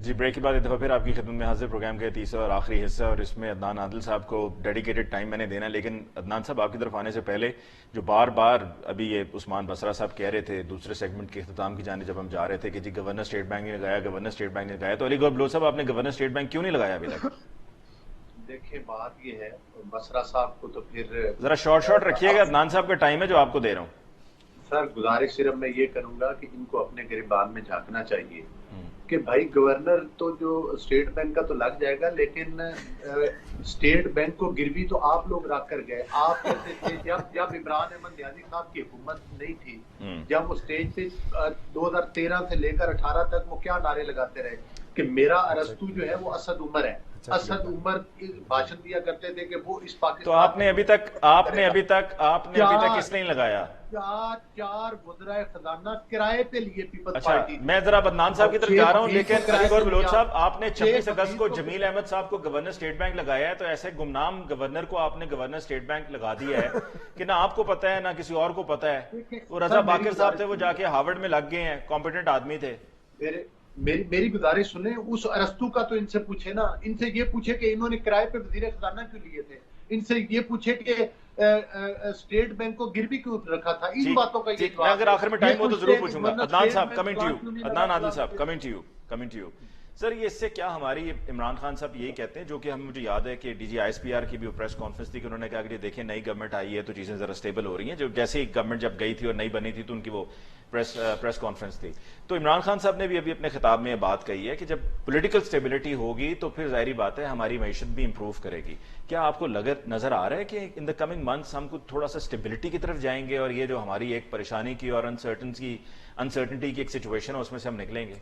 جی بریک کے بعد ایک دفعہ پھر آپ کی خدمت میں حاضر، پروگرام کا تیسرا اور آخری حصہ، اور اس میں عدنان عادل صاحب کو ڈیڈیکیٹڈ ٹائم میں نے دینا ہے. لیکن عدنان صاحب آپ کی طرف آنے سے پہلے جو بار بار ابھی یہ عثمان بصرہ صاحب کہہ رہے تھے دوسرے سیگمنٹ کے اختتام کی جانب جب ہم جا رہے تھے کہ جی گورنر اسٹیٹ بینک نے لگایا، گورنر اسٹیٹ بینک نے لگایا، تو علی گور بلوچ صاحب آپ نے گورنر اسٹیٹ بینک کیوں نہیں لگایا ابھی تک؟ دیکھیں بات یہ ہے، بصرہ صاحب کو تو پھر ذرا شارٹ رکھیے گا، عدنان صاحب کا ٹائم ہے جو آپ کو دے رہا ہوں. سر گزارش صرف میں یہ کروں گا کہ ان کو اپنے گریبان میں جھانکنا چاہیے کہ بھائی گورنر تو جو اسٹیٹ بینک کا تو لگ جائے گا، لیکن اسٹیٹ بینک کو گروی تو آپ لوگ رکھ کر گئے. آپ کہتے تھے جب عمران احمد نیازی صاحب کی حکومت نہیں تھی، جب وہ اسٹیج پہ 2013 سے لے کر 18 تک وہ کیا نعرے لگاتے رہے کہ میرا ارسطو جو ہے وہ اسد عمر ہے. اسد عمر بھاشن دیا کرتے تھے کہ وہ اس پاکستان. تو آپ نے ابھی تک کس نے لگایا؟ چار وزرائے خزانہ کرائے پہ لیے پیپلز اچھا پارٹی. میں ذرا عدنان صاحب کی طرف جا رہا ہوں، لیکن علی گور بلوچ صاحب آپ نے 26 اگست کو جمیل احمد صاحب کو گورنر اسٹیٹ بینک لگایا ہے، تو ایسے گمنام گورنر کو آپ نے گورنر اسٹیٹ بینک لگا دیا ہے کہ نہ آپ کو پتا ہے نہ کسی اور کو پتا ہے. وہ رضا باقر صاحب تھے، وہ جا کے ہارورڈ میں لگ گئے ہیں، کمپیٹنٹ آدمی تھے. میری گزارش سنیں، اس ارسطو کا تو ان سے پوچھے نا، ان سے یہ پوچھے کہ انہوں نے کرائے پہ وزیر خزانہ کیوں لیے تھے، ان سے یہ پوچھے کہ اسٹیٹ بینک کو گروی کیوں رکھا تھا. ان باتوں کا یہ جواب میں اگر آخر میں ٹائم ہو تو ضرور پوچھوں گا. عدنان صاحب کمنگ ٹو یو، عدنان عادل صاحب کمنگ ٹو یو. سر یہ اس سے کیا ہماری عمران خان صاحب یہی کہتے ہیں جو کہ مجھے یاد ہے کہ D G I S P R کی بھی پریس کانفرنس تھی کہ انہوں نے کہا کہ دیکھیں نئی گورنمنٹ آئی ہے تو چیزیں ذرا سٹیبل ہو رہی ہیں. جو جیسے ہی گورنمنٹ جب گئی تھی اور نئی بنی تھی تو ان کی وہ پریس کانفرنس تھی. تو عمران خان صاحب نے بھی ابھی اپنے خطاب میں یہ بات کہی ہے کہ جب پولیٹیکل سٹیبلٹی ہوگی تو پھر ظاہری بات ہے ہماری معیشت بھی امپروو کرے گی. کیا آپ کو نظر آ رہا ہے کہ ان دا کمنگ منتھس ہم کو تھوڑا سا سٹیبلٹی کی طرف جائیں گے اور یہ جو ہماری ایک پریشانی کی اور انسرٹنٹی کی ایک سچویشن ہے اس میں سے ہم نکلیں گے؟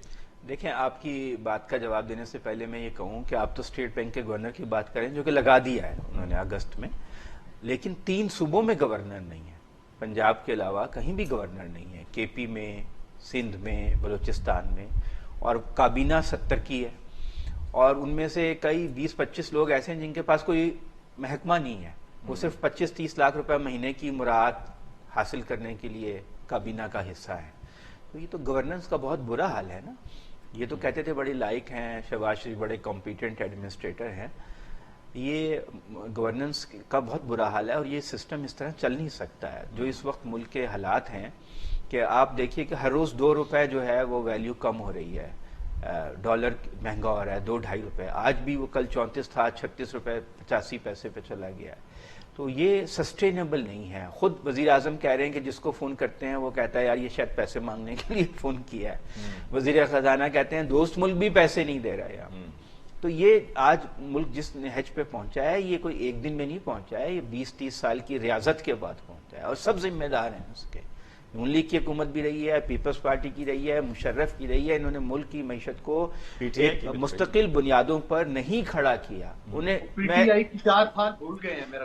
دیکھیں آپ کی بات کا جواب دینے سے پہلے میں یہ کہوں کہ آپ تو اسٹیٹ بینک کے گورنر کی بات کریں جو کہ لگا دیا ہے انہوں نے اگست میں، لیکن 3 صوبوں میں گورنر نہیں ہے. پنجاب کے علاوہ کہیں بھی گورنر نہیں ہے، کے پی میں، سندھ میں، بلوچستان میں، اور کابینہ 70 کی ہے، اور ان میں سے کئی 20-25 لوگ ایسے ہیں جن کے پاس کوئی محکمہ نہیں ہے. وہ صرف 25-30 لاکھ روپے مہینے کی مراد حاصل کرنے کے لیے کابینہ کا حصہ ہے. تو یہ تو گورننس کا بہت برا حال ہے نا. یہ تو کہتے تھے بڑے لائق ہیں شہباز شریف، بڑے کمپیٹنٹ ایڈمنسٹریٹر ہیں. یہ گورننس کا بہت برا حال ہے اور یہ سسٹم اس طرح چل نہیں سکتا ہے. جو اس وقت ملک کے حالات ہیں کہ آپ دیکھیے کہ ہر روز 2 روپے جو ہے وہ ویلیو کم ہو رہی ہے، ڈالر مہنگا ہو رہا ہے 2-2.5 روپے. آج بھی وہ کل 34 تھا، 36 روپے 85 پیسے پہ چلا گیا ہے. تو یہ سسٹینیبل نہیں ہے. خود وزیر اعظم کہہ رہے ہیں کہ جس کو فون کرتے ہیں وہ کہتا ہے یار یہ شاید پیسے مانگنے کے لیے فون کیا ہے. وزیر خزانہ کہتے ہیں دوست ملک بھی پیسے نہیں دے رہا ہے. تو یہ آج ملک جس نہج پہ پہنچا ہے یہ کوئی ایک دن میں نہیں پہنچا ہے، یہ 20-30 سال کی ریاضت کے بعد پہنچا ہے، اور سب ذمہ دار ہیں اس کے. نون لیگ کی حکومت بھی رہی ہے، پیپلز پارٹی کی رہی ہے، مشرف کی رہی ہے. انہوں نے ملک کی معیشت کو ایک مستقل بنیادوں پر نہیں کھڑا کیا.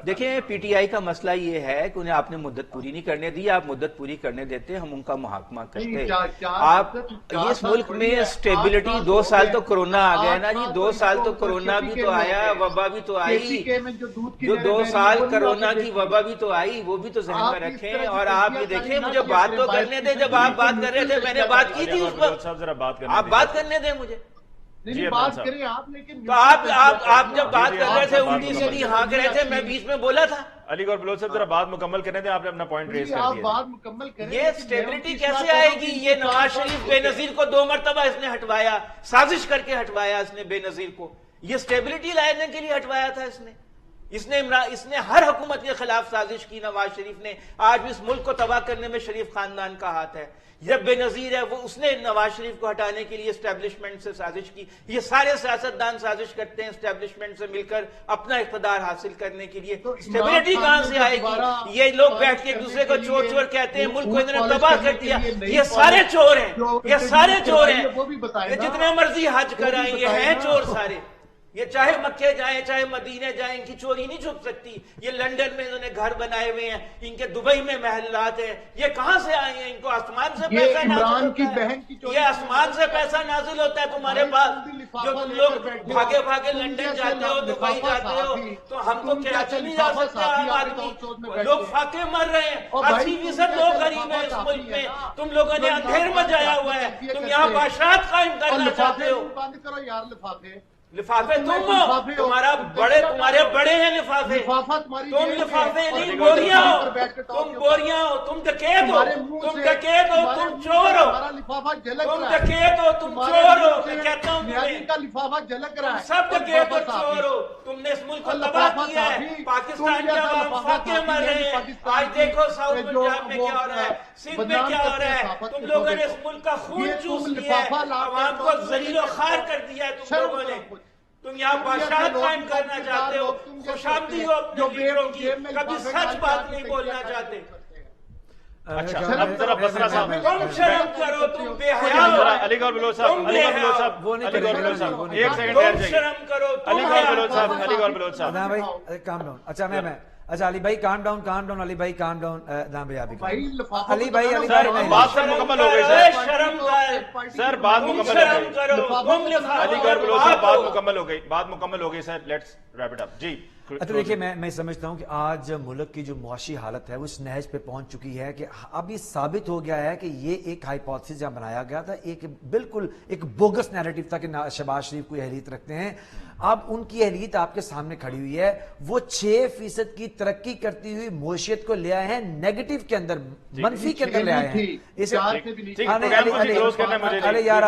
دیکھیں پی ٹی آئی کا مسئلہ یہ ہے کہ انہیں آپ نے مدت پوری نہیں کرنے دی. آپ مدت پوری کرنے دیتے ہم ان کا محاکمہ کرتے. آپ اس ملک میں اسٹیبلٹی 2 سال تو کرونا آ گیا نا جی. 2 سال تو کرونا بھی تو آیا، وبا بھی تو آئی. جو 2 سال کرونا کی وبا بھی تو آئی وہ بھی تو ذہن میں رکھیں. اور آپ یہ دیکھیں مجھے بات تو کرنے دیں. جب آپ بات کر رہے تھے میں نے بات کی تھی اس پر، آپ بات کرنے دیں مجھے. بات کریں آپ، لیکن تو آپ جب بات کر رہے تھے الٹی سیدھی ہانک رہے تھے، میں بیچ میں بولا تھا. علی گور بلوچ صاحب ذرا بات مکمل کرنے دیں، آپ نے اپنا پوائنٹ ریز کر دیا. بات مکمل کریں. یہ اسٹیبلٹی کیسے آئے گی؟ یہ نواز شریف بے نظیر کو 2 مرتبہ اس نے ہٹوایا، سازش کر کے ہٹوایا اس نے بے نظیر کو. یہ اسٹیبلٹی لانے کے لیے ہٹوایا تھا اس نے ہر حکومت کے خلاف سازش کی نواز شریف نے. آج بھی اس ملک کو تباہ کرنے میں شریف خاندان کا ہاتھ ہے. جب بے نظیر ہے وہ اس نے نواز شریف کو ہٹانے کے لیے اسٹیبلشمنٹ سے سازش کی. یہ سارے سیاستدان سازش کرتے ہیں اسٹیبلشمنٹ سے مل کر اپنا اقتدار حاصل کرنے کے لیے. اسٹیبلٹی کہاں سے آئے گی؟ یہ لوگ بیٹھ کے ایک دوسرے کو چور چور کہتے ہیں، ملک کو انہوں نے تباہ کر دیا. یہ سارے چور ہیں، یہ سارے چور ہیں. جتنے مرضی حج کر آئیں یہ ہیں چور سارے. یہ چاہے مکے جائیں چاہے مدینے جائیں ان کی چوری نہیں چھپ سکتی. یہ لنڈن میں انہوں نے گھر بنائے ہوئے ہیں, ان کے دبئی میں محلات ہیں, یہ کہاں سے آئے ہیں؟ ان کو آسمان سے پیسہ نازل ہوتا ہے, یہ آسمان سے پیسہ نازل ہوتا ہے تمہارے پاس جو تم لوگ بھاگے بھاگے لنڈن جاتے ہو دبئی جاتے ہو. تو ہم تو کراچی نہیں جا سکتے عام آدمی, لوگ فاقے مر رہے ہیں, 80% لوگ غریب ہیں اس ملک میں. تم لوگوں نے اندھیر مچایا ہوا ہے, تم یہاں بادشاہت قائم کرنا چاہتے ہو. بند کرو یار لفافے, لفافے تم ہو, تمہارے بڑے ہیں لفافے, تم لفافے نہیں بوریاں ہو, تم بوریاں ہو, تم ڈکیت ہو, تم ڈکیت ہو, تم چور ہو, تم ڈکیت ہو, تم چور ہو. میں کہتا ہوں تمہیں سب ڈکیت اور چور ہو. تم نے اس ملک کو تباہ کیا ہے, پاکستان کے عوام فاقے مر رہے ہیں. آج دیکھو ساؤتھ پنجاب میں کیا ہو رہا ہے, سندھ میں کیا ہو رہا ہے. تم لوگوں نے اس ملک کا خون چوس لیا ہے, عوام کو ذلیل و خوار کر دیا ہے تم لوگوں نے. تم یہاں بادشاہت قائم کرنا چاہتے ہو, خوش آمدید ہو اپنے لیڈروں کی, کبھی سچ بات نہیں بولنا چاہتے. اچھا اب ذرا بسرا صاحب تم شرم کرو, تم بے حیا ہو. علی گور بلوچ صاحب, علی گور بلوچ صاحب, علی گور بلوچ صاحب ایک سیکنڈ ٹھہر تم جائیے. شرم کرو, علی گور بلوچ صاحب, علی گور بلوچ صاحب. ادنان بھائی کام ڈاؤن. اچھا میں اچھا علی بھائی کام ڈاؤن, علی بھائی کام ڈاؤن. ادنان بھائی آپ بھی علی بھائی بات سر مکمل ہو گئی سر, شرم کر, سر بات مکمل ہو شرم گئی. کرو, تم علی گور بلوچ صاحب بات مکمل ہو گئی, بات مکمل ہو گئی sir. Let's wrap it up. جی اچھا دیکھیے میں سمجھتا ہوں کہ آج ملک کی جو معاشی حالت ہے وہ اس نہج پہ پہنچ چکی ہے کہ اب یہ ثابت ہو گیا ہے کہ یہ ایک ہائیپوتھیسس جہاں بنایا گیا تھا, ایک بالکل ایک بوگس نیریٹو تھا کہ شہباز شریف کوئی اہلیت رکھتے ہیں. اب ان کی اہلیت آپ کے سامنے کھڑی ہوئی ہے. وہ 6% کی ترقی کرتی ہوئی معیشت کو لے آئے ہیں نیگیٹو کے اندر, منفی کے اندر لے آئے ہیں. ارے یار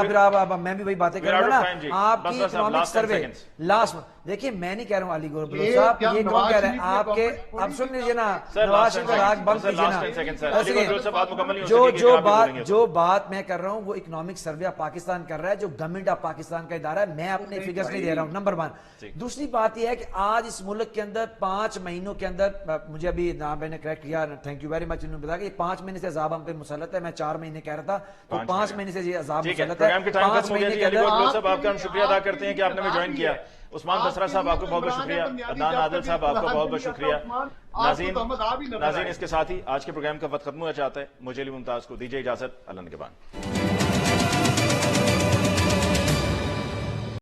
میں بھی وہی باتیں کر رہا ہوں نا. آپ کی اکنامک سروے لاسٹ دیکھیے, میں نہیں کہہ رہا ہوں علی گور بلوچ صاحب, یہ کون کہہ رہے ہیں آپ کے, اب سن لیجیے نا, نواز شریف کا راگ بند کیجیے نا. جو بات میں کر رہا ہوں وہ اکنامک سروے آف پاکستان کر رہا ہے, جو گورنمنٹ آف پاکستان کا ادارہ ہے. میں اپنے فگرز نہیں دے رہا ہوں, نمبر 1. دوسری بات یہ ہے کہ آج اس ملک کے اندر 5 مہینوں کے اندر, مجھے ابھی نام میں نے کریکٹ کیا, تھینک یو ویری مچ, انہوں نے بتایا کہ یہ 5 مہینے سے عذاب ہم پہ مسلط ہے. میں 4 مہینے کہہ رہا تھا, تو 5 مہینے سے یہ عذاب مسلط ہے. 5 مہینے کے اندر آپ کا ہم شکریہ ادا کرتے ہیں کہ آپ نے جوائن کیا. عثمان بسرا صاحب آپ کو بہت بہت شکریہ. عدنان عادل صاحب آپ کو بہت بہت شکریہ. ناظرین اس کے ساتھ ہی آج کے پروگرام کا وقت ختم ہونا چاہتا ہے. مجھے علی ممتاز کو دیجیے اجازت. اللہ نگہبان.